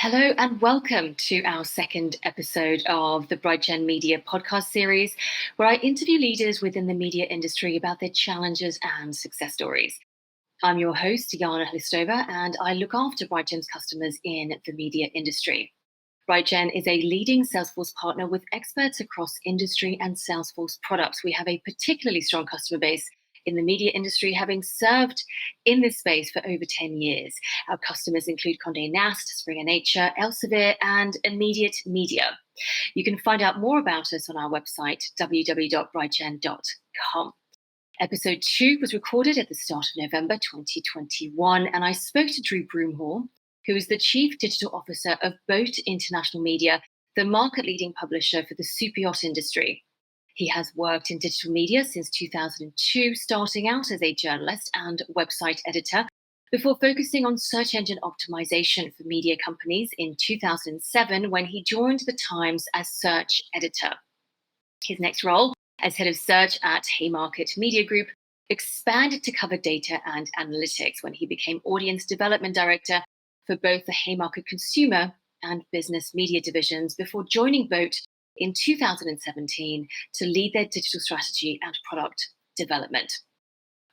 Hello and welcome to our second episode of the BrightGen Media podcast series, where I interview leaders within the media industry about their challenges and success stories. I'm your host, Jana Hlistova, and I look after BrightGen's customers in the media industry. BrightGen is a leading Salesforce partner with experts across industry and Salesforce products. We have a particularly strong customer base in the media industry, having served in this space for over 10 years. Our customers include Condé Nast, Springer Nature, Elsevier, and Immediate Media. You can find out more about us on our website, www.brightgen.com. Episode 2 was recorded at the start of November 2021, and I spoke to Drew Broomhall, who is the Chief Digital Officer of Boat International Media, the market-leading publisher for the superyacht industry. He has worked in digital media since 2002, starting out as a journalist and website editor, before focusing on search engine optimization for media companies in 2007 when he joined the Times as search editor. His next role as head of search at Haymarket Media Group expanded to cover data and analytics when he became audience development director for both the Haymarket consumer and business media divisions before joining Boat in 2017 to lead their digital strategy and product development.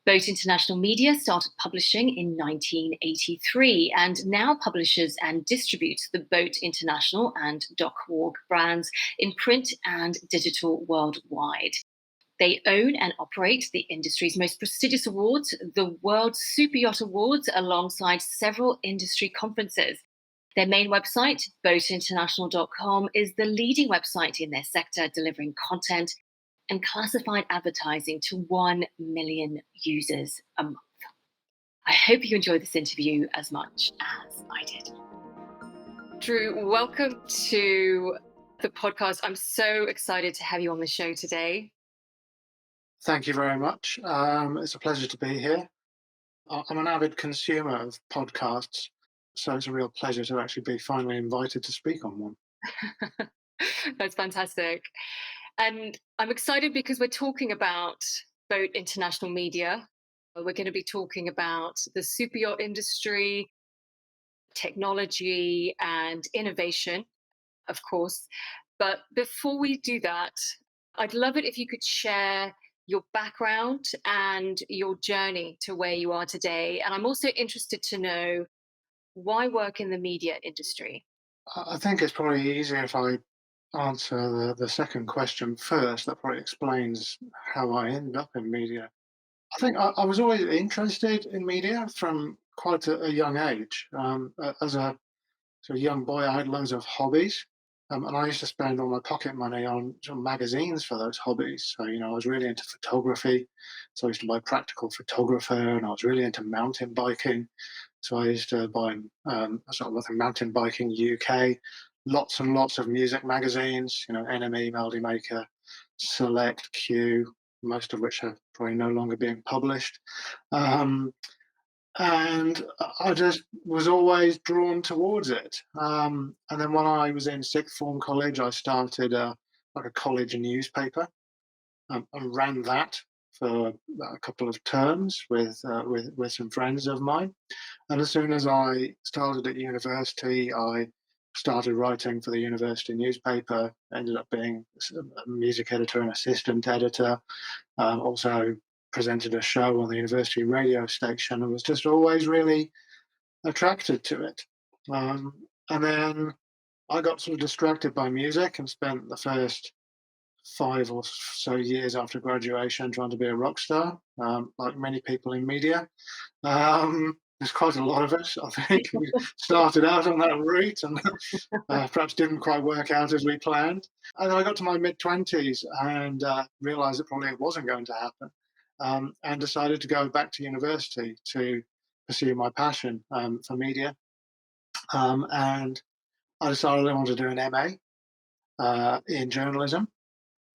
Boat International Media started publishing in 1983 and now publishes and distributes the Boat International and Dock Walk brands in print and digital worldwide. They own and operate the industry's most prestigious awards, the World Superyacht Awards, alongside several industry conferences. Their main website, boatinternational.com, is the leading website in their sector, delivering content and classified advertising to 1 million users a month. I hope you enjoyed this interview as much as I did. Drew, welcome to the podcast. I'm so excited to have you on the show today. Thank you very much. It's a pleasure to be here. I'm an avid consumer of podcasts, so it's a real pleasure to actually be finally invited to speak on one. That's fantastic. And I'm excited because we're talking about Boat International Media. We're going to be talking about the superyacht industry, technology, and innovation, of course. But before we do that, I'd love it if you could share your background and your journey to where you are today. And I'm also interested to know, why work in the media industry? I think it's probably easier if I answer the second question first. That probably explains how I ended up in media. I think I was always interested in media from quite a young age. As a sort of young boy, I had loads of hobbies. And I used to spend all my pocket money on sort of magazines for those hobbies. So, I was really into photography. So I used to buy Practical Photographer, and I was really into mountain biking. So I used to buy sort of like Mountain Biking UK, lots and lots of music magazines, NME, Melody Maker, Select, Q, most of which are probably no longer being published. Um, and I just was always drawn towards it. And then when I was in sixth form college, I started like a college newspaper, and ran that for a couple of terms with some friends of mine. And as soon as I started at university, I started writing for the university newspaper. Ended up being a music editor and assistant editor. Also presented a show on the university radio station and was just always really attracted to it. And then I got sort of distracted by music and spent the first 5 or so years after graduation trying to be a rock star, like many people in media. There's quite a lot of us, I think. We started out on that route and perhaps didn't quite work out as we planned. And then I got to my mid-20s and realized that probably it wasn't going to happen, and decided to go back to university to pursue my passion for media. And I decided I wanted to do an MA in journalism.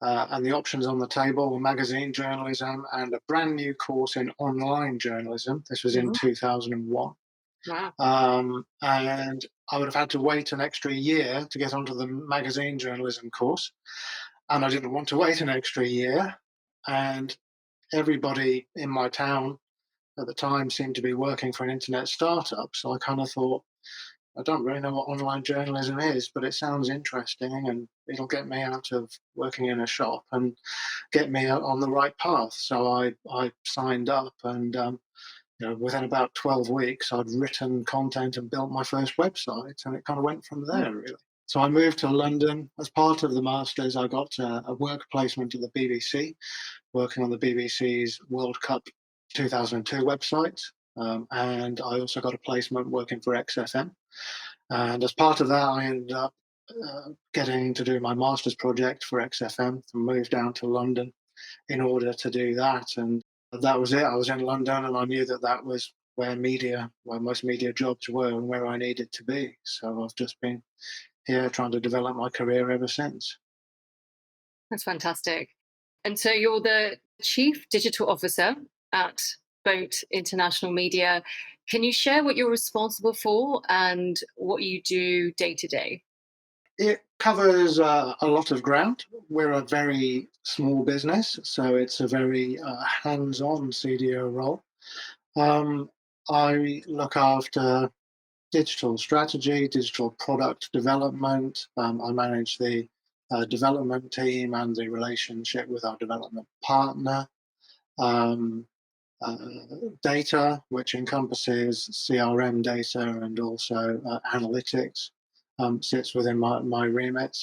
And the options on the table were magazine journalism and a brand new course in online journalism. This was in Mhm. 2001. Wow. And I would have had to wait an extra year to get onto the magazine journalism course. And I didn't want to wait an extra year. And everybody in my town at the time seemed to be working for an internet startup. So I kind of thought, I don't really know what online journalism is, but it sounds interesting, and it'll get me out of working in a shop and get me on the right path. So I signed up, and within about 12 weeks, I'd written content and built my first website, and it kind of went from there, really. So I moved to London. As part of the masters, I got a work placement at the BBC, working on the BBC's World Cup 2002 website. And I also got a placement working for XFM. And as part of that, I ended up getting to do my master's project for XFM and moved down to London in order to do that. And that was it. I was in London, and I knew that that was where most media jobs were, and where I needed to be. So I've just been here trying to develop my career ever since. That's fantastic. And so you're the Chief Digital Officer at Boat International Media. Can you share what you're responsible for and what you do day to day? It covers a lot of ground. We're a very small business, so it's a very hands-on CDO role. Um, I look after digital strategy, digital product development. I manage the development team and the relationship with our development partner. Um, uh, Data, which encompasses CRM data and also analytics, sits within my remit.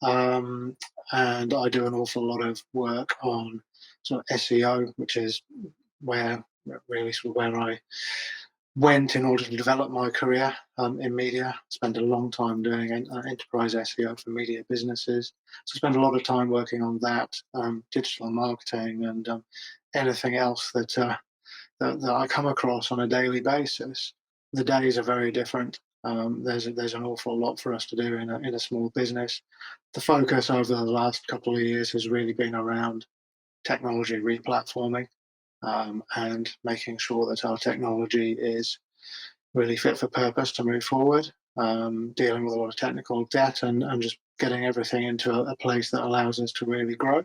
Um, and I do an awful lot of work on sort of SEO, which is where really sort of where I went in order to develop my career in media. Spent a long time doing enterprise SEO for media businesses. So I spent a lot of time working on that, digital marketing, and anything else that I come across on a daily basis. The days are very different. There's an awful lot for us to do in a small business. The focus over the last couple of years has really been around technology replatforming, and making sure that our technology is really fit for purpose to move forward. Dealing with a lot of technical debt, and just getting everything into a place that allows us to really grow.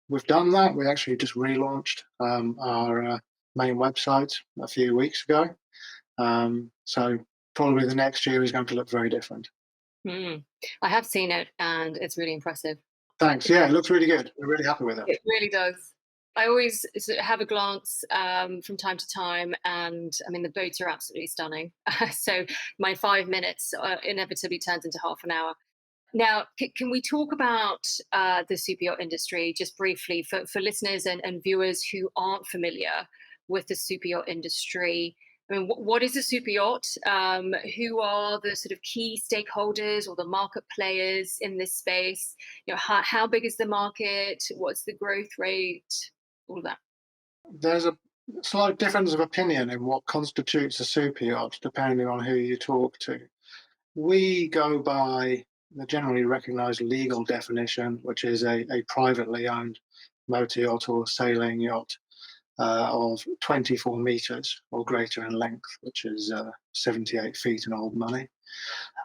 We've done that. We actually just relaunched our main website a few weeks ago. So probably the next year is going to look very different. Mm. I have seen it and it's really impressive. Thanks. Yeah, it looks really good. We're really happy with it. It really does. I always have a glance from time to time, and I mean, the boats are absolutely stunning. So my 5 minutes inevitably turns into half an hour. Now, can we talk about the super yacht industry just briefly for listeners and viewers who aren't familiar with the super yacht industry? I mean, what is a super yacht? Who are the sort of key stakeholders or the market players in this space? How big is the market? What's the growth rate? All of that. There's a slight difference of opinion in what constitutes a super yacht, depending on who you talk to. We go by the generally recognized legal definition, which is a privately owned motor yacht or sailing yacht of 24 meters or greater in length, which is 78 feet in old money.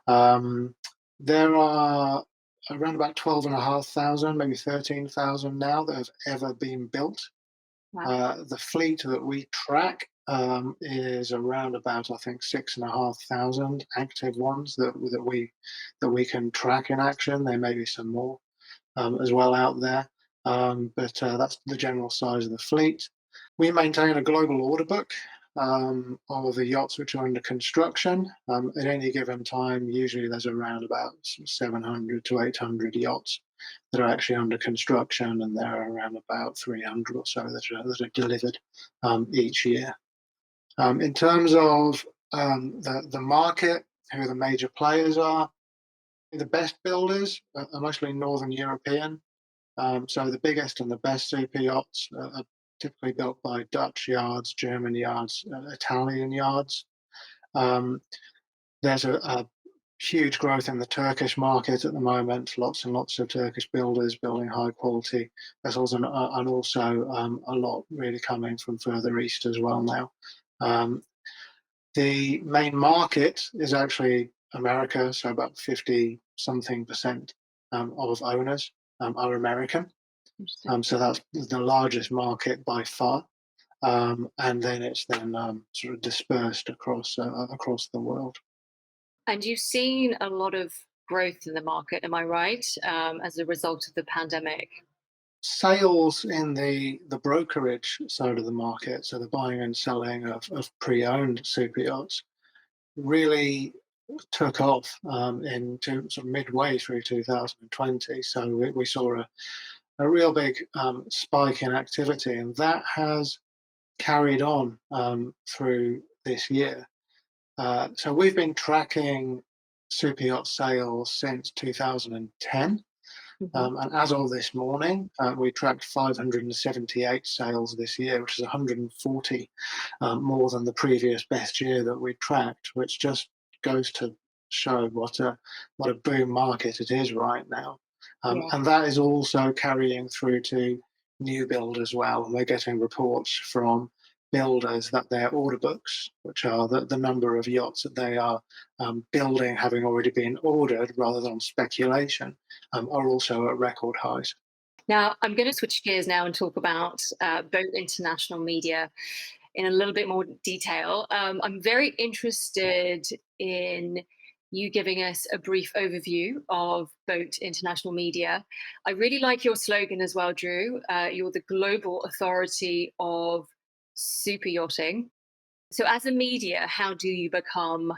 Um, there are around about 12,500, maybe 13,000 now that have ever been built. Wow. The fleet that we track is around about, I think, 6,500 active ones that we can track in action. There may be some more as well out there, but that's the general size of the fleet. We maintain a global order book of the yachts which are under construction. At any given time, usually there's around about 700 to 800 yachts that are actually under construction, and there are around about 300 or so that are delivered each year. In terms of the market, who the major players are, the best builders are mostly Northern European. So the biggest and the best super yachts are typically built by Dutch yards, German yards, Italian yards. Um, there's a huge growth in the Turkish market at the moment. Lots and lots of Turkish builders building high quality vessels, and also a lot really coming from further east as well now. The main market is actually America, so about 50 something percent of owners are American. Interesting. So that's the largest market by far. And then it's then sort of dispersed across the world. And you've seen a lot of growth in the market, am I right, as a result of the pandemic? Sales in the brokerage side of the market, so the buying and selling of pre-owned super yachts, really took off into sort of midway through 2020. So we saw a real big spike in activity, and that has carried on through this year. So we've been tracking super yacht sales since 2010. Hmm. And as of this morning, we tracked 578 sales this year, which is 140 more than the previous best year that we tracked, which just goes to show what a boom market it is right now. Yeah. And that is also carrying through to new build as well. And we're getting reports from builders that their order books, which are the number of yachts that they are building, having already been ordered rather than speculation, are also at record highs. Now, I'm going to switch gears now and talk about boat international media in a little bit more detail. I'm very interested in you giving us a brief overview of Boat International Media. I really like your slogan as well, Drew. You're the global authority of super yachting. So, as a media, how do you become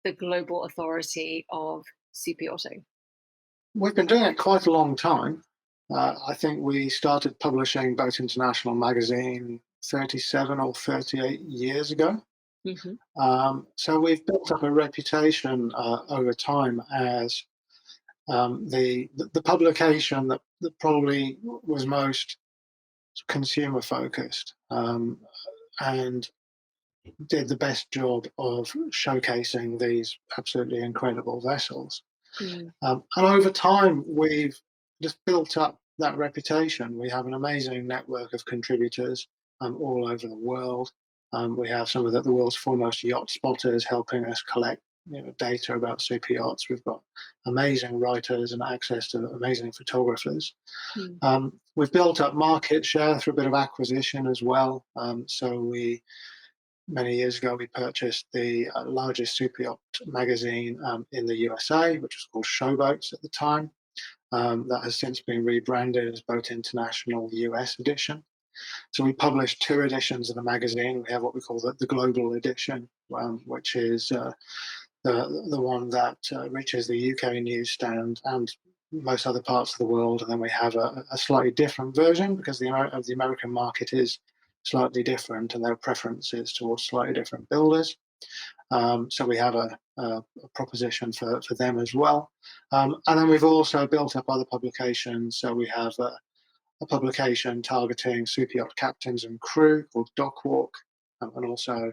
the global authority of super yachting? We've been doing it quite a long time. I think we started publishing Boat International magazine 37 or 38 years ago. Hmm. So we've built up a reputation over time as the publication that probably was most consumer focused, and did the best job of showcasing these absolutely incredible vessels. Mm. And over time, we've just built up that reputation. We have an amazing network of contributors all over the world. We have some of the world's foremost yacht spotters helping us collect data about super yachts. We've got amazing writers and access to amazing photographers. Mm. We've built up market share through a bit of acquisition as well. So many years ago, we purchased the largest super yacht magazine in the USA, which was called Showboats at the time. That has since been rebranded as Boat International US edition. So we published two editions of the magazine. We have what we call the global edition, which is the one that reaches the UK newsstand and most other parts of the world. And then we have a slightly different version because the American market is slightly different and there are preferences towards slightly different builders. So we have a proposition for them as well. And then we've also built up other publications. So we have a publication targeting super yacht captains and crew called Dockwalk, and also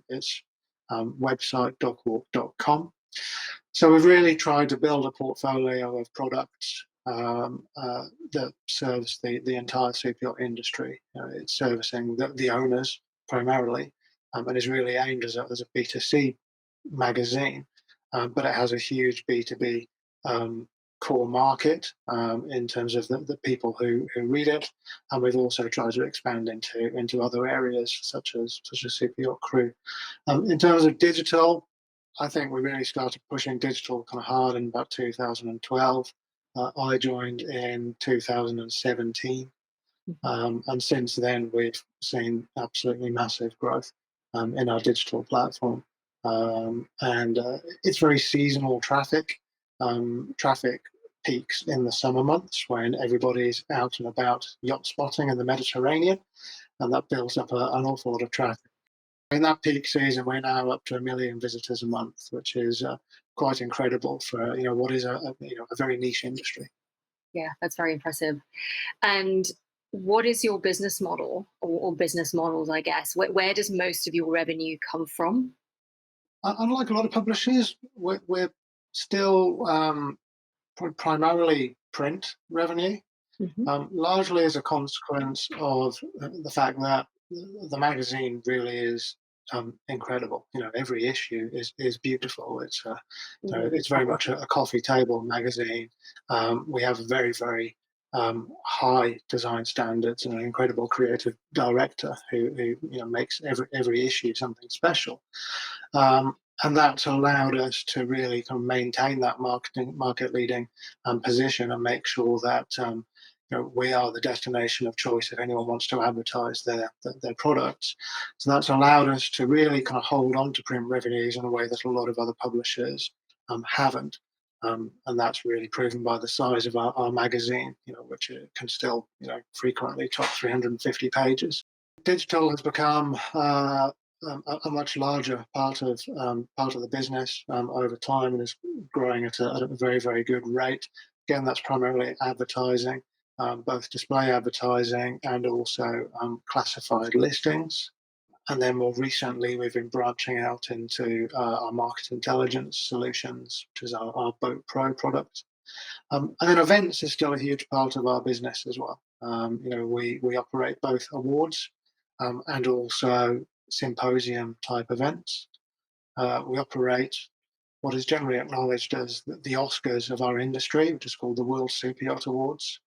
its website, dockwalk.com. So we've really tried to build a portfolio of products that serves the entire super yacht industry. It's servicing the owners primarily, and is really aimed as a B2C magazine, but it has a huge B2B core market in terms of the people who read it, and we've also tried to expand into other areas such as super yacht crew. In terms of digital, I think we really started pushing digital kind of hard in about 2012. I joined in 2017, and since then we've seen absolutely massive growth in our digital platform. And it's very seasonal traffic. Traffic peaks in the summer months when everybody's out and about yacht spotting in the Mediterranean, and that builds up an awful lot of traffic. In that peak season, we're now up to 1 million visitors a month, which is quite incredible for what is a very niche industry. Yeah, that's very impressive. And what is your business model or business models, I guess? Where does most of your revenue come from? Unlike a lot of publishers, we're still primarily print revenue, Hmm. largely as a consequence of the fact that the magazine really is incredible. Every issue is beautiful. It's very much a coffee table magazine. We have very, very high design standards and an incredible creative director who makes every issue something special. And that's allowed us to really kind of maintain that market leading position and make sure that we are the destination of choice if anyone wants to advertise their products. So that's allowed us to really kind of hold on to print revenues in a way that a lot of other publishers haven't. And that's really proven by the size of our magazine, which can still, frequently top 350 pages. Digital has become a much larger part of the business over time, and is growing at a very, very good rate. Again, that's primarily advertising, both display advertising and also classified listings. And then more recently, we've been branching out into our market intelligence solutions, which is our Boat Pro product. And then events is still a huge part of our business as well. We operate both awards and also symposium type events. We operate what is generally acknowledged as the Oscars of our industry, which is called the World Superyacht Awards,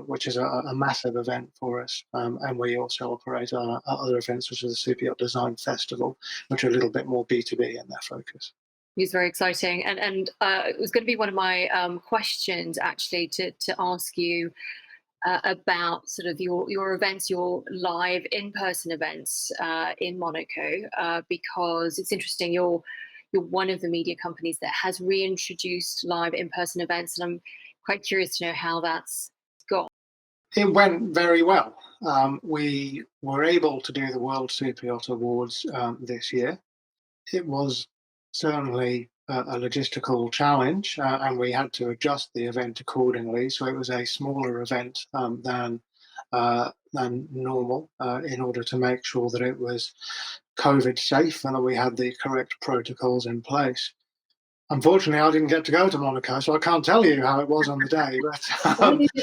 which is a massive event for us. And we also operate our other events, which is the Superyacht Design Festival, which are a little bit more B2B in their focus. It's very exciting, and it was going to be one of my questions actually to ask you about sort of your events, your live in-person events in Monaco, because it's interesting. You're one of the media companies that has reintroduced live in-person events, and I'm quite curious to know how that's gone. It went very well. We were able to do the World Superyacht Awards this year. It was certainly a logistical challenge, and we had to adjust the event accordingly. So it was a smaller event than normal in order to make sure that it was COVID safe and that we had the correct protocols in place. Unfortunately, I didn't get to go to Monaco, so I can't tell you how it was on the day, but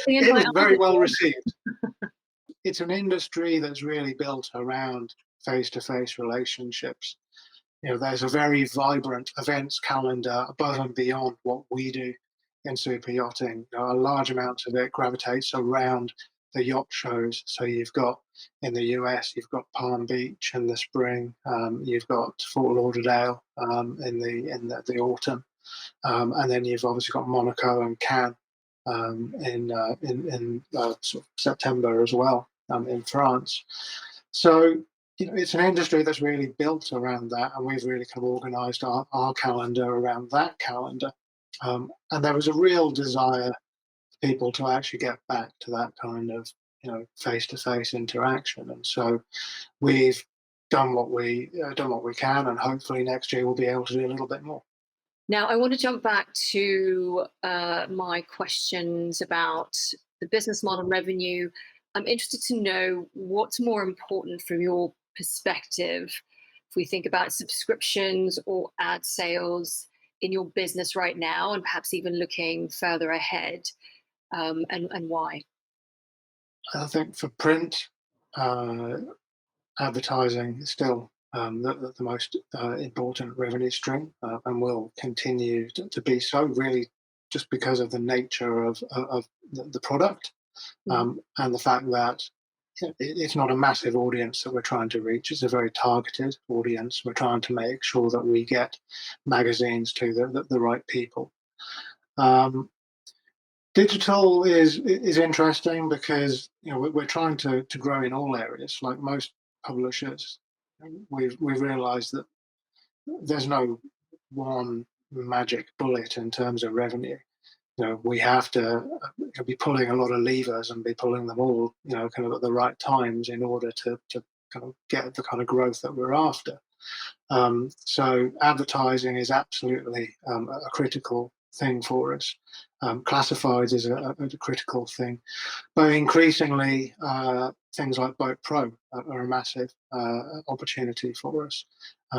it was very well received. It's an industry that's really built around face-to-face relationships. There's a very vibrant events calendar above and beyond what we do in super yachting. A large amount of it gravitates around the yacht shows. So you've got in the US, you've got Palm Beach in the spring, you've got Fort Lauderdale in the autumn, and then you've obviously got Monaco and Cannes in sort of September as well in France. So it's an industry that's really built around that, and we've really kind of organised our calendar around that calendar. And there was a real desire for people to actually get back to that kind of face-to-face interaction, and so we've done what we can, and hopefully next year we'll be able to do a little bit more. Now, I want to jump back to my questions about the business model revenue. I'm interested to know what's more important from your perspective if we think about subscriptions or ad sales in your business right now, and perhaps even looking further ahead, and why? I think for print, advertising is still the most important revenue stream, and will continue to be so, really, just because of the nature of the product, and the fact that it's not a massive audience that we're trying to reach. It's a very targeted audience. We're trying to make sure that we get magazines to the right people. Digital is interesting because we're trying to grow in all areas. Like most publishers, we've realised that there's no one magic bullet in terms of revenue. We have to be pulling a lot of levers and be pulling them all, kind of at the right times in order to kind of get the kind of growth that we're after. So advertising is absolutely a critical thing for us. Classifieds is a critical thing, but increasingly things like Boat Pro are a massive opportunity for us.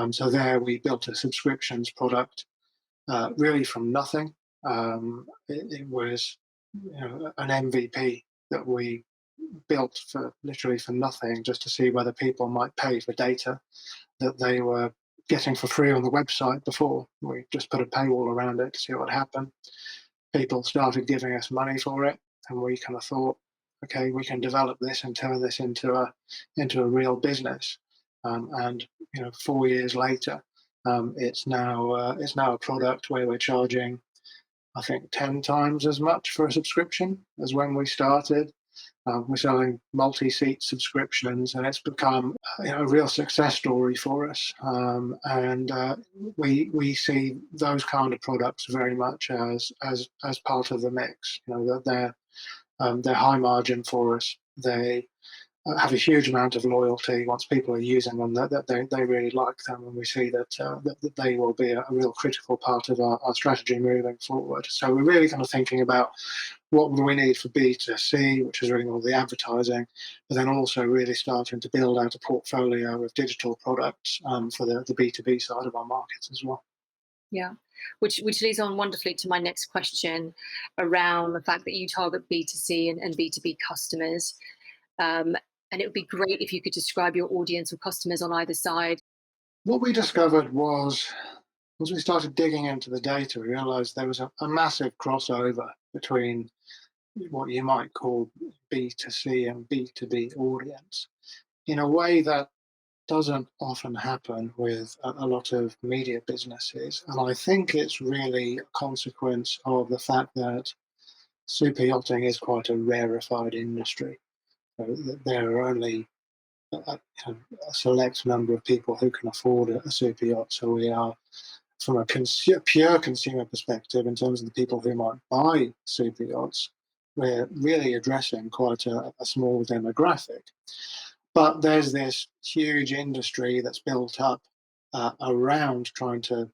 So there we built a subscriptions product really from nothing. It was an MVP that we built for literally for nothing, just to see whether people might pay for data that they were getting for free on the website before. We just put a paywall around it to see what happened. People started giving us money for it, and we kind of thought, okay, we can develop this and turn this into a real business. And 4 years later, It's now a product where we're charging, I think, 10 times as much for a subscription as when we started. We're selling multi-seat subscriptions, and it's become a real success story for us. And we see those kind of products very much as part of the mix. That they're high margin for us. They have a huge amount of loyalty once people are using them. That they really like them, and we see that they will be a real critical part of our strategy moving forward. So we're really kind of thinking about what do we need for B2C, which is really all the advertising, but then also really starting to build out a portfolio of digital products for the B2B side of our markets as well. Yeah, which leads on wonderfully to my next question around the fact that you target B2C and B2B customers. And it would be great if you could describe your audience or customers on either side. What we discovered was, as we started digging into the data, we realized there was a massive crossover between what you might call B2C and B2B audience in a way that doesn't often happen with a lot of media businesses. And I think it's really a consequence of the fact that super yachting is quite a rarefied industry. There are only a select number of people who can afford a super yacht. So we are, from a pure consumer perspective, in terms of the people who might buy super yachts, we're really addressing quite a small demographic. But there's this huge industry that's built up around trying to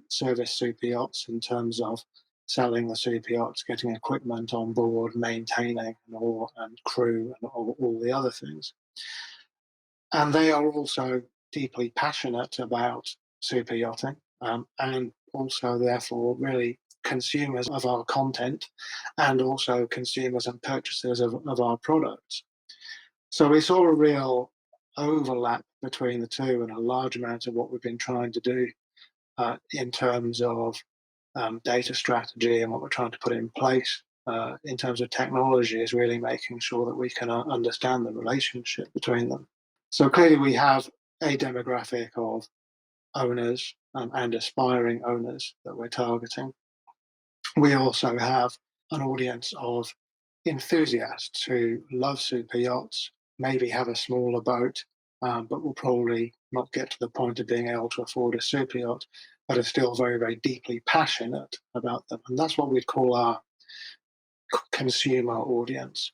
service super yachts in terms of selling the super yachts, getting equipment on board, maintaining and crew and all the other things. And they are also deeply passionate about super yachting, and also therefore really consumers of our content, and also consumers and purchasers of our products. So we saw a real overlap between the two, and a large amount of what we've been trying to do in terms of data strategy and what we're trying to put in place in terms of technology is really making sure that we can understand the relationship between them. So clearly we have a demographic of owners and aspiring owners that we're targeting. We also have an audience of enthusiasts who love super yachts, maybe have a smaller boat, but will probably not get to the point of being able to afford a super yacht, but are still very, very deeply passionate about them. And that's what we'd call our consumer audience.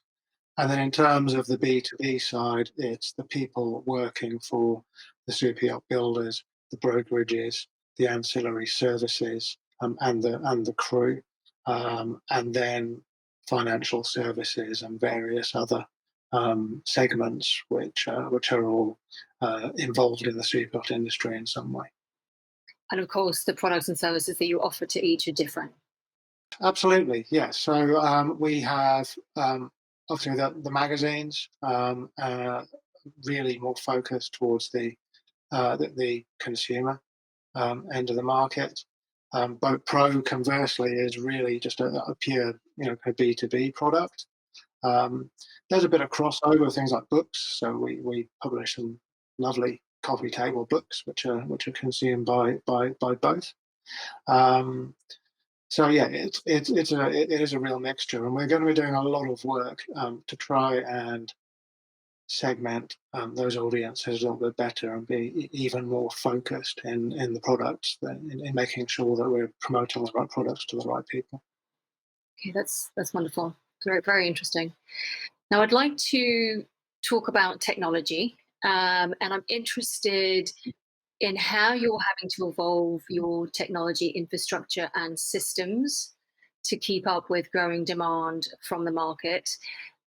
And then in terms of the B2B side, it's the people working for the super yacht builders, the brokerages, the ancillary services, and the crew, and then financial services and various other segments which are all involved in the super yacht industry in some way. And of course, the products and services that you offer to each are different. Absolutely, yes. So we have obviously the magazines, really more focused towards the consumer end of the market. Boat Pro, conversely, is really just a pure a B2B product. There's a bit of crossover with things like books. So we publish some lovely coffee table books, which are consumed by both. So yeah, it is a real mixture, and we're going to be doing a lot of work to try and segment those audiences a little bit better and be even more focused in the products, in making sure that we're promoting the right products to the right people. Okay, that's wonderful. Very, very interesting. Now, I'd like to talk about technology, and I'm interested in how you're having to evolve your technology infrastructure and systems to keep up with growing demand from the market.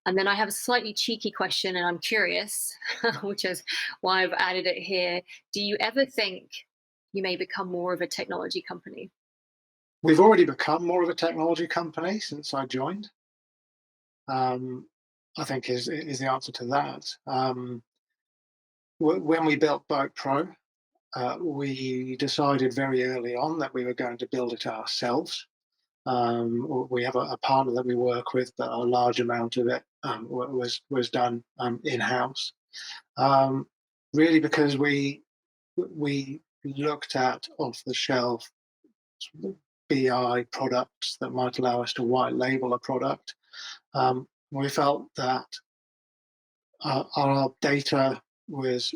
And then I have a slightly cheeky question, and I'm curious, which is why I've added it here. Do you ever think you may become more of a technology company? We've already become more of a technology company since I joined. I think is the answer to that. When we built Boat Pro, we decided very early on that we were going to build it ourselves. We have a partner that we work with, but a large amount of it was done in house. Really, because we looked at off-the-shelf BI products that might allow us to white label a product. We felt that our data was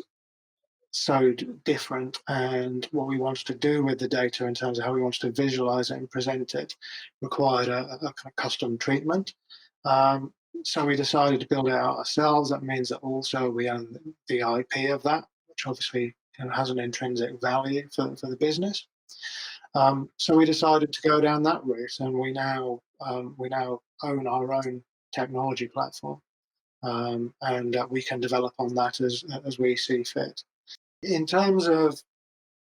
so different, and what we wanted to do with the data in terms of how we wanted to visualize it and present it required a kind of custom treatment. So we decided to build it out ourselves. That means that also we own the IP of that, which obviously has an intrinsic value for the business. So we decided to go down that route, and we now own our own technology platform, and we can develop on that as we see fit. In terms of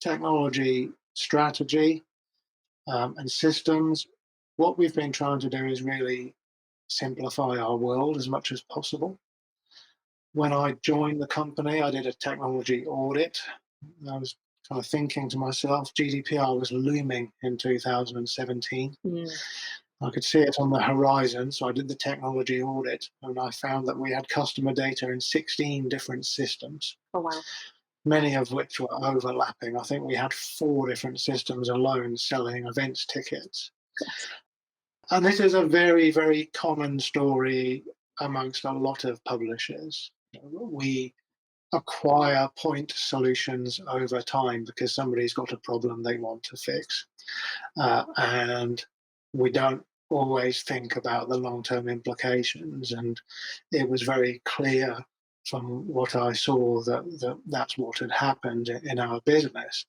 technology strategy and systems, what we've been trying to do is really simplify our world as much as possible. When I joined the company, I did a technology audit. I was kind of thinking to myself, GDPR was looming in 2017. I could see it on the horizon, so I did the technology audit, and I found that we had customer data in 16 different systems. Oh, wow. Many of which were overlapping. I think we had 4 different systems alone selling events tickets. And this is a very, very common story amongst a lot of publishers. We acquire point solutions over time because somebody's got a problem they want to fix. And we don't always think about the long-term implications. And it was very clear from what I saw that's what had happened in our business.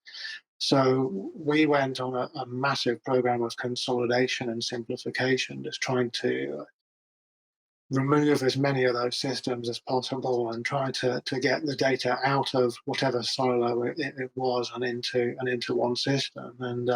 So we went on a massive program of consolidation and simplification, just trying to remove as many of those systems as possible and try to get the data out of whatever silo it was and into one system. And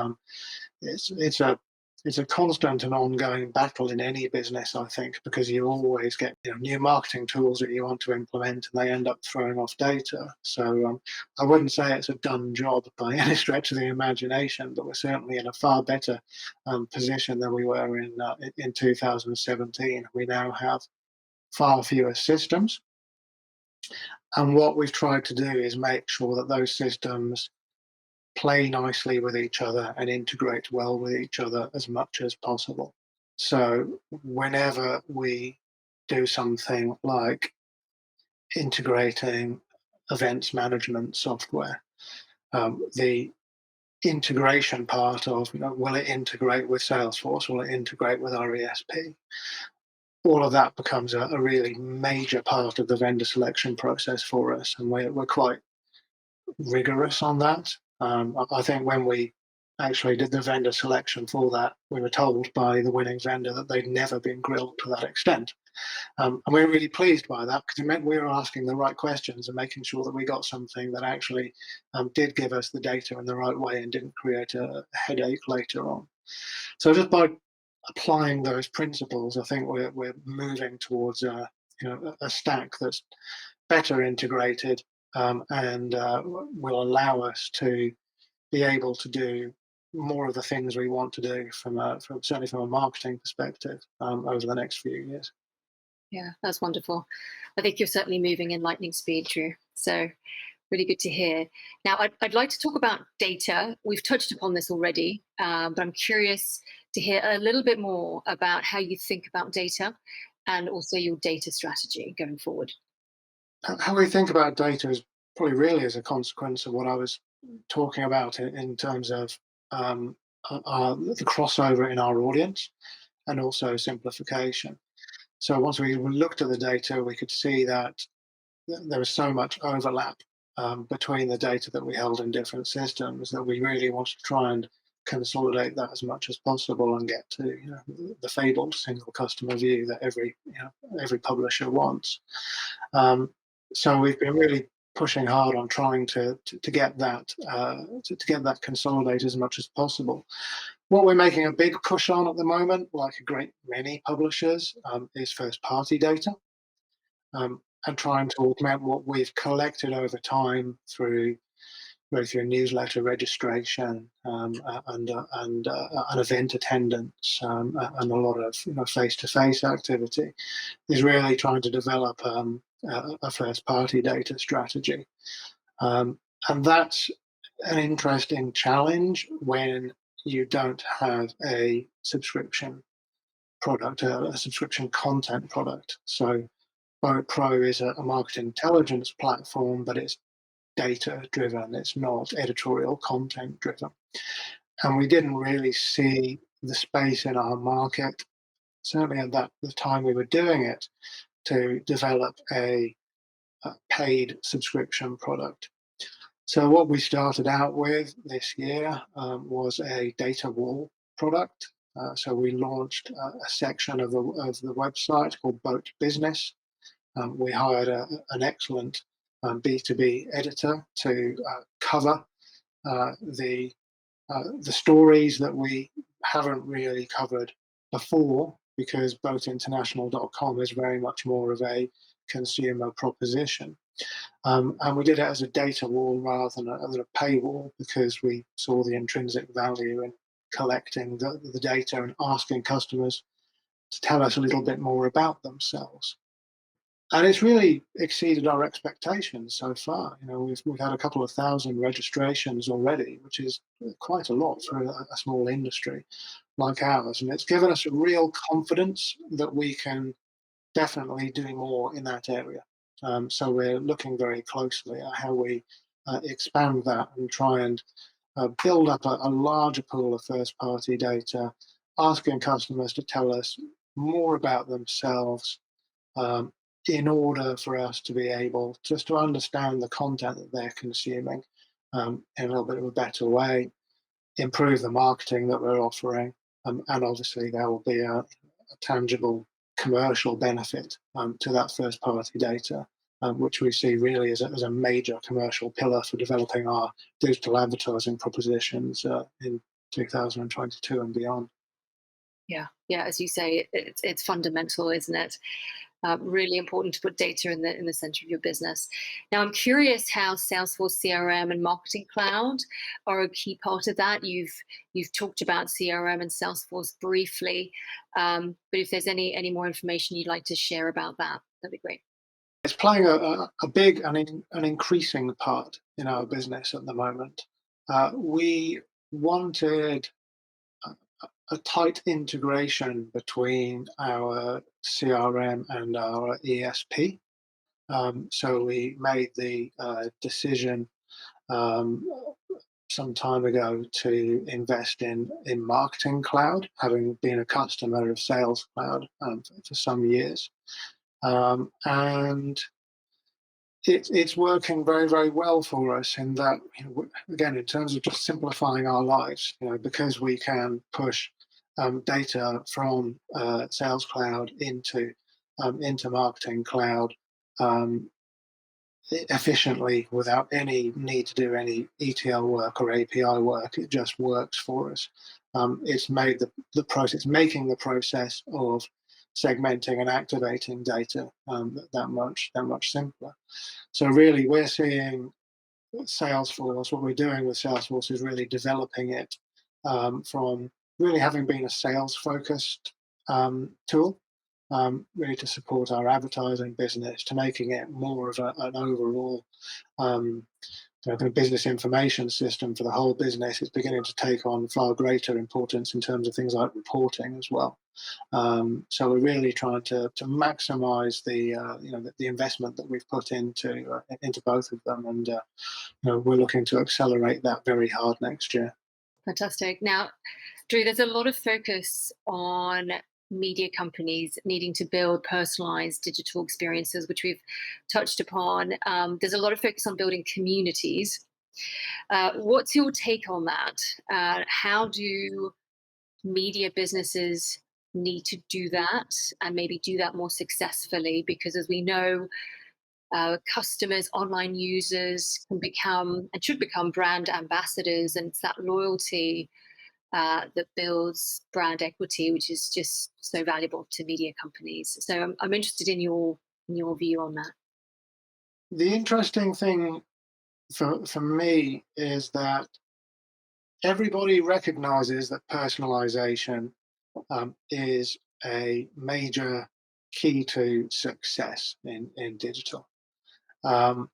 it's a constant and ongoing battle in any business, I think, because you always get new marketing tools that you want to implement, and they end up throwing off data. So I wouldn't say it's a done job by any stretch of the imagination, but we're certainly in a far better position than we were in 2017. We now have far fewer systems, and what we've tried to do is make sure that those systems play nicely with each other and integrate well with each other as much as possible. So whenever we do something like integrating events management software, the integration part of will it integrate with Salesforce, will it integrate with our ESP, all of that becomes a really major part of the vendor selection process for us, and we're quite rigorous on that. I think when we actually did the vendor selection for that, we were told by the winning vendor that they'd never been grilled to that extent. And we were really pleased by that, because it meant we were asking the right questions and making sure that we got something that actually did give us the data in the right way and didn't create a headache later on. So just by applying those principles, I think we're moving towards a stack that's better integrated, and will allow us to be able to do more of the things we want to do certainly from a marketing perspective over the next few years. Yeah, that's wonderful. I think you're certainly moving in lightning speed, Drew. So really good to hear. Now, I'd like to talk about data. We've touched upon this already, but I'm curious to hear a little bit more about how you think about data and also your data strategy going forward. How we think about data is probably really as a consequence of what I was talking about in terms of the crossover in our audience and also simplification. So once we looked at the data, we could see that there was so much overlap between the data that we held in different systems that we really wanted to try and consolidate that as much as possible and get to the fabled single customer view that every publisher wants. So we've been really pushing hard on trying to get that to get that consolidated as much as possible. What we're making a big push on at the moment, like a great many publishers, is first-party data, and trying to augment what we've collected over time through both your newsletter registration and event attendance, and a lot of face-to-face activity, is really trying to develop a first-party data strategy, and that's an interesting challenge when you don't have a subscription product, a subscription content product. So Boat Pro is a market intelligence platform, but it's data driven. It's not editorial content driven. And we didn't really see the space in our market, certainly at the time we were doing it, to develop a paid subscription product. So what we started out with this year was a data wall product. So we launched a section of the website called Boat Business. We hired an excellent B2B editor to cover the stories that we haven't really covered before, because boatinternational.com is very much more of a consumer proposition. And we did it as a data wall rather than a paywall, because we saw the intrinsic value in collecting the data and asking customers to tell us a little bit more about themselves. And it's really exceeded our expectations so far. You know, we've had a couple of thousand registrations already, which is quite a lot for a small industry like ours. And it's given us a real confidence that we can definitely do more in that area. So we're looking very closely at how we expand that and try and build up a larger pool of first-party data, asking customers to tell us more about themselves, um, in order for us to be able just to understand the content that they're consuming in a little bit of a better way, improve the marketing that we're offering, and obviously there will be a tangible commercial benefit to that first party data, which we see really as a major commercial pillar for developing our digital advertising propositions in 2022 and beyond. Yeah, as you say, it's fundamental, isn't it? Really important to put data in the center of your business. Now, I'm curious how Salesforce CRM and Marketing Cloud are a key part of that. You've talked about CRM and Salesforce briefly, but if there's any more information you'd like to share about that, that'd be great. It's playing a big and an increasing part in our business at the moment. We wanted a tight integration between our CRM and our ESP. So we made the decision um, some time ago to invest in Marketing Cloud, having been a customer of Sales Cloud for some years. And it's working very, very well for us in that, you know, again, in terms of just simplifying our lives, you know, because we can push data from Sales Cloud into Marketing Cloud um, efficiently without any need to do any ETL work or API work. It just works for us. It's made the process, making the process of segmenting and activating data that much simpler. So really, we're seeing Salesforce. What we're doing with Salesforce is really developing it from really having been a sales-focused tool, really to support our advertising business, to making it more of an overall um, kind of business information system for the whole business. It's beginning to take on far greater importance in terms of things like reporting as well. So we're really trying to maximise the investment that we've put into both of them, and we're looking to accelerate that very hard next year. Fantastic. Now, Drew, there's a lot of focus on media companies needing to build personalized digital experiences, which we've touched upon. There's a lot of focus on building communities. What's your take on that? How do media businesses need to do that and maybe do that more successfully? Because as we know, customers, online users can become and should become brand ambassadors, and it's that loyalty that builds brand equity, which is just so valuable to media companies. So I'm interested in your view on that. The interesting thing for me is that everybody recognizes that personalization is a major key to success in digital. Um,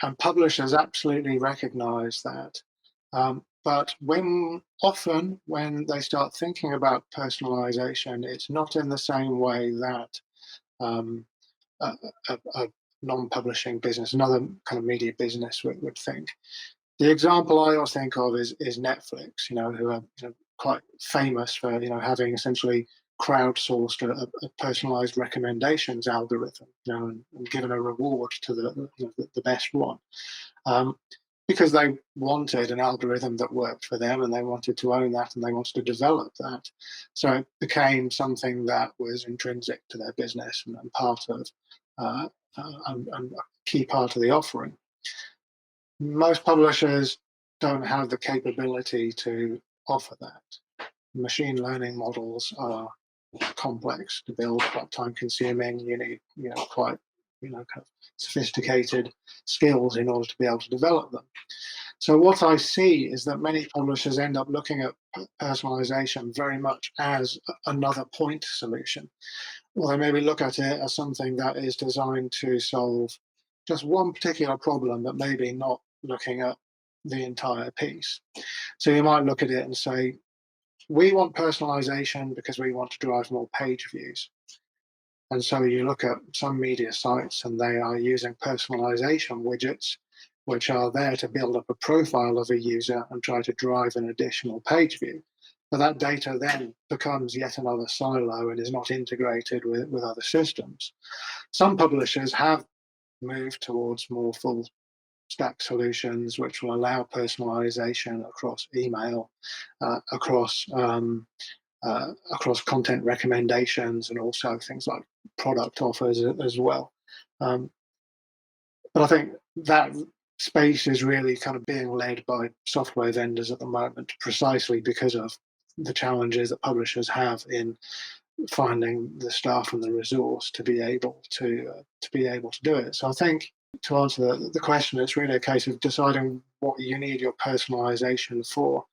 and publishers absolutely recognize that. But when they start thinking about personalization, it's not in the same way that um, a non-publishing business, another kind of media business would think. The example I always think of is Netflix, who are quite famous for having essentially crowdsourced a personalized recommendations algorithm, and given a reward to the best one. Um, because they wanted an algorithm that worked for them, and they wanted to own that, and they wanted to develop that. So it became something that was intrinsic to their business, and part of and a key part of the offering. Most publishers don't have the capability to offer that. Machine learning models are complex to build, quite time consuming. You need, quite, kind of sophisticated skills in order to be able to develop them. So what I see is that many publishers end up looking at personalization very much as another point solution. Or they maybe look at it as something that is designed to solve just one particular problem, but maybe not looking at the entire piece. So you might look at it and say, we want personalization because we want to drive more page views. And so you look at some media sites and they are using personalization widgets, which are there to build up a profile of a user and try to drive an additional page view. But that data then becomes yet another silo and is not integrated with other systems. Some publishers have moved towards more full stack solutions, which will allow personalization across email, across content recommendations, and also things like product offers as well. Um, but I think that space is really kind of being led by software vendors at the moment, precisely because of the challenges that publishers have in finding the staff and the resource to be able to do it. So I think to answer the question, it's really a case of deciding what you need your personalization for,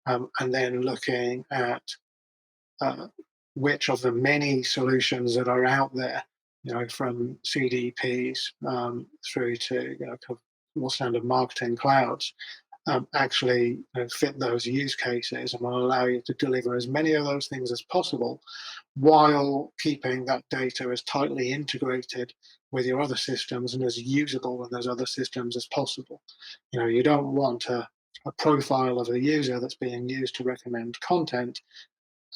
and then looking at uh, which of the many solutions that are out there, from CDPs through to kind of more standard marketing clouds, actually fit those use cases and will allow you to deliver as many of those things as possible while keeping that data as tightly integrated with your other systems and as usable in those other systems as possible. You don't want a profile of a user that's being used to recommend content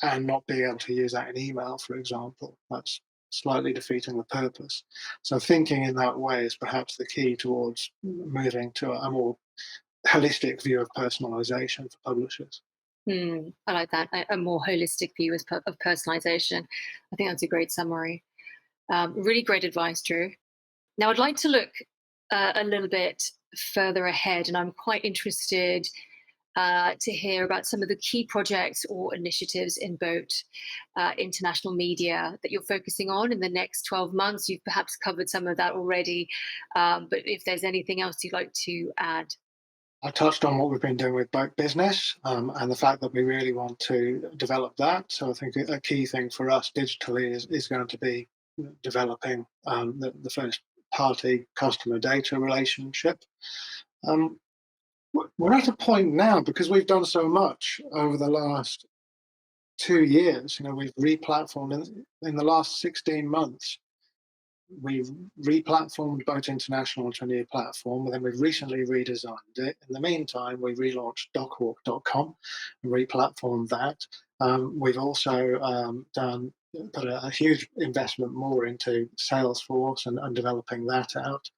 and not being able to use that in email, for example. That's slightly defeating the purpose. So thinking in that way is perhaps the key towards moving to a more holistic view of personalization for publishers. I like that. A more holistic view of personalization. I think that's a great summary. Really great advice, Drew. Now, I'd like to look a little bit further ahead, and I'm quite interested to hear about some of the key projects or initiatives in boat international media that you're focusing on in the next 12 months. You've perhaps covered some of that already, but if there's anything else you'd like to add. I touched on what we've been doing with boat business, and the fact that we really want to develop that. So I think a key thing for us digitally is going to be developing the first party customer data relationship. Um, we're at a point now, because we've done so much over the last 2 years. We've replatformed in the last 16 months. We've replatformed Boat International to a new platform, and then we've recently redesigned it. In the meantime, we relaunched dockwalk.com and replatformed that. We've also put a huge investment more into Salesforce and developing that out.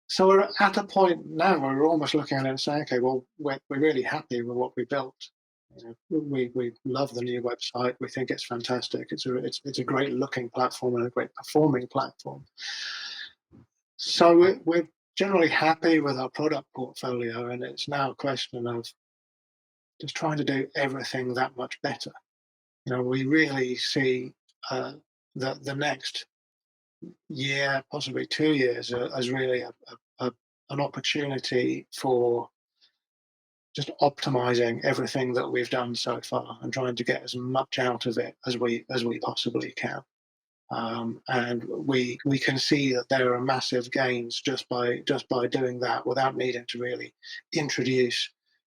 So we're at a point now where we're almost looking at it and saying, okay, well, we're really happy with what we built. We love the new website. We think it's fantastic. It's a great looking platform and a great performing platform. So we're generally happy with our product portfolio, and it's now a question of just trying to do everything that much better. We really see the next year, possibly 2 years, as really an opportunity for just optimizing everything that we've done so far and trying to get as much out of it as we possibly can. And we can see that there are massive gains just by doing that without needing to really introduce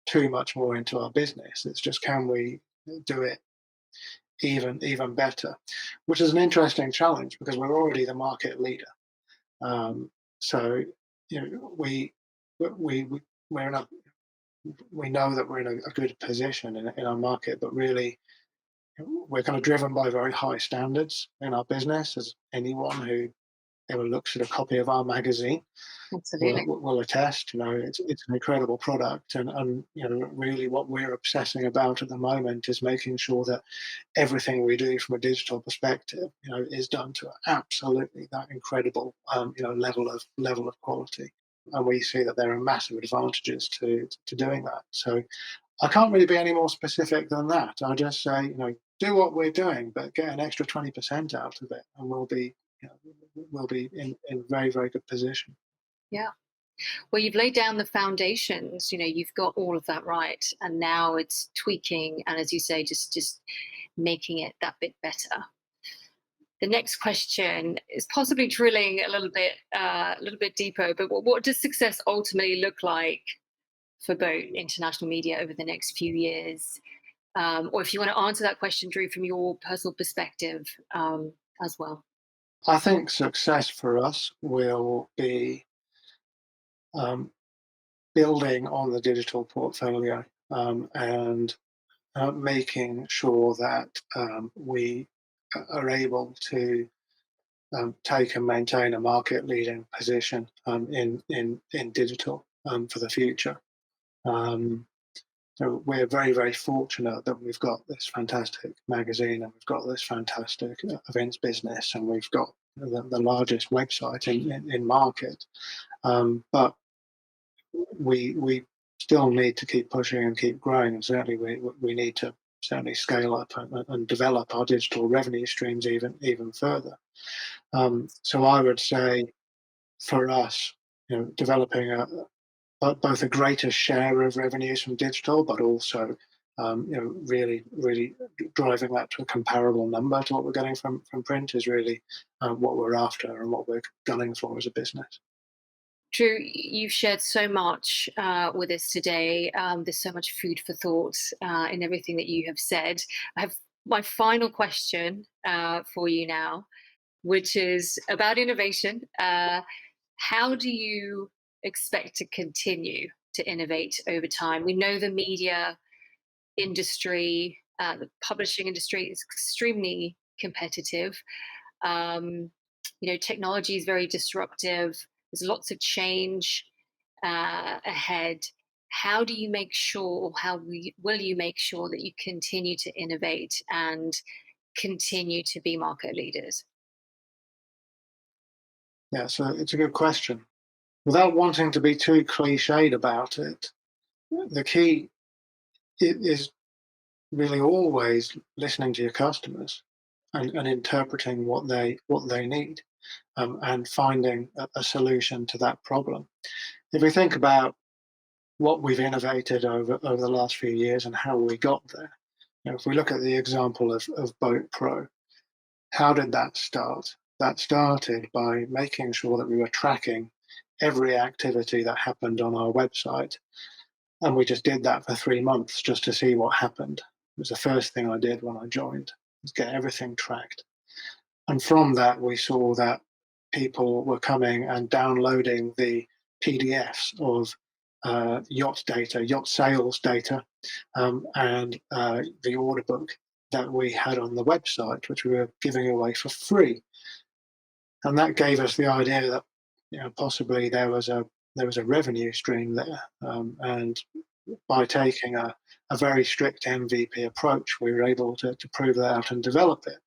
too much more into our business. It's just, can we do it even better, which is an interesting challenge because we're already the market leader. Um, so we we're in a we know that we're in a good position in our market, but really we're kind of driven by very high standards in our business, as anyone who ever looks at a copy of our magazine Absolutely. will attest. It's an incredible product, and really what we're obsessing about at the moment is making sure that everything we do from a digital perspective, is done to absolutely that incredible, level of quality. And we see that there are massive advantages to doing that. So I can't really be any more specific than that. I just say, do what we're doing, but get an extra 20% out of it, and we'll be in very, very good position. Yeah. Well, you've laid down the foundations, you've got all of that right. And now it's tweaking and, as you say, just making it that bit better. The next question is possibly drilling a little bit deeper, but what does success ultimately look like for Boat International Media over the next few years? Or if you want to answer that question, Drew, from your personal perspective as well. I think success for us will be um, building on the digital portfolio, and making sure that we are able to take and maintain a market leading position in digital for the future. Um, so we're very, very fortunate that we've got this fantastic magazine, and we've got this fantastic events business, and we've got the largest website in market. But we still need to keep pushing and keep growing, and certainly we need to certainly scale up and develop our digital revenue streams even further. So I would say, for us, developing both a greater share of revenues from digital, but also really driving that to a comparable number to what we're getting from print is really what we're after and what we're gunning for as a business. Drew, you've shared so much with us today. There's so much food for thought in everything that you have said. I have my final question for you now, which is about innovation. How do you expect to continue to innovate over time? We know the media industry, the publishing industry is extremely competitive. Um, Technology is very disruptive. There's lots of change ahead. How do you make sure, or will you make sure that you continue to innovate and continue to be market leaders? Yeah, so it's a good question. Without wanting to be too cliched about it, the key is really always listening to your customers and interpreting what they need, and finding a solution to that problem. If we think about what we've innovated over the last few years and how we got there, if we look at the example of Boat Pro, how did that start? That started by making sure that we were tracking every activity that happened on our website. And we just did that for 3 months just to see what happened. It was the first thing I did when I joined, was get everything tracked. And from that, we saw that people were coming and downloading the PDFs of yacht data, yacht sales data, and the order book that we had on the website, which we were giving away for free. And that gave us the idea that possibly there was a revenue stream there, and by taking a very strict MVP approach, we were able to prove that out and develop it.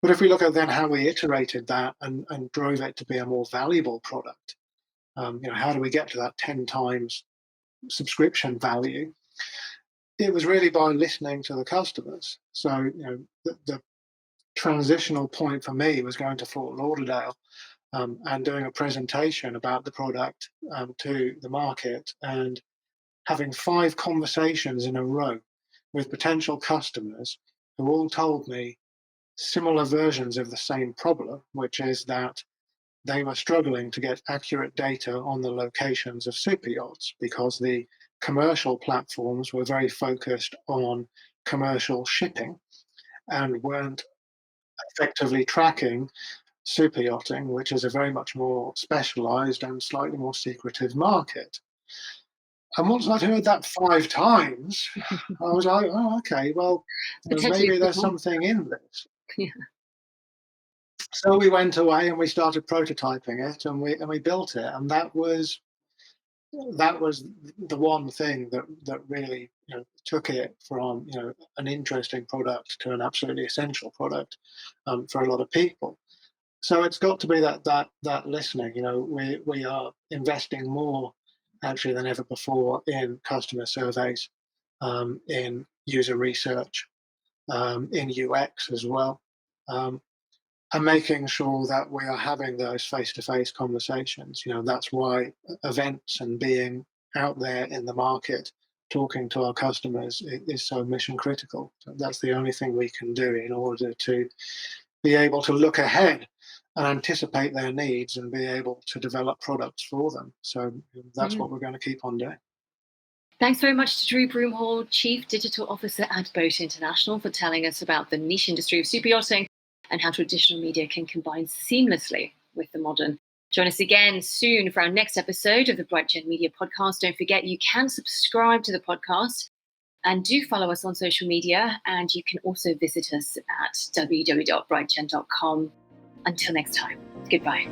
But if we look at then how we iterated that and drove it to be a more valuable product, how do we get to that 10 times subscription value? It was really by listening to the customers. So, the transitional point for me was going to Fort Lauderdale, and doing a presentation about the product to the market, and having 5 conversations in a row with potential customers who all told me similar versions of the same problem, which is that they were struggling to get accurate data on the locations of super yachts because the commercial platforms were very focused on commercial shipping and weren't effectively tracking super yachting, which is a very much more specialized and slightly more secretive market. And once I'd heard that 5 times, I was like, oh, okay, well, Potentially a maybe there's problem. something in this. Yeah. So we went away and we started prototyping it, and we built it, and that was the one thing that really took it from an interesting product to an absolutely essential product for a lot of people. So it's got to be that listening. We are investing more actually than ever before in customer surveys, in user research, in UX as well, um, and making sure that we are having those face-to-face conversations. That's why events and being out there in the market talking to our customers is so mission critical. That's the only thing we can do in order to be able to look ahead and anticipate their needs and be able to develop products for them. So that's Mm. what we're going to keep on doing. Thanks very much to Drew Broomhall, Chief Digital Officer at Boat International, for telling us about the niche industry of superyachting and how traditional media can combine seamlessly with the modern. Join us again soon for our next episode of the BrightGen Media podcast. Don't forget, you can subscribe to the podcast and do follow us on social media. And you can also visit us at www.brightgen.com. Until next time, goodbye.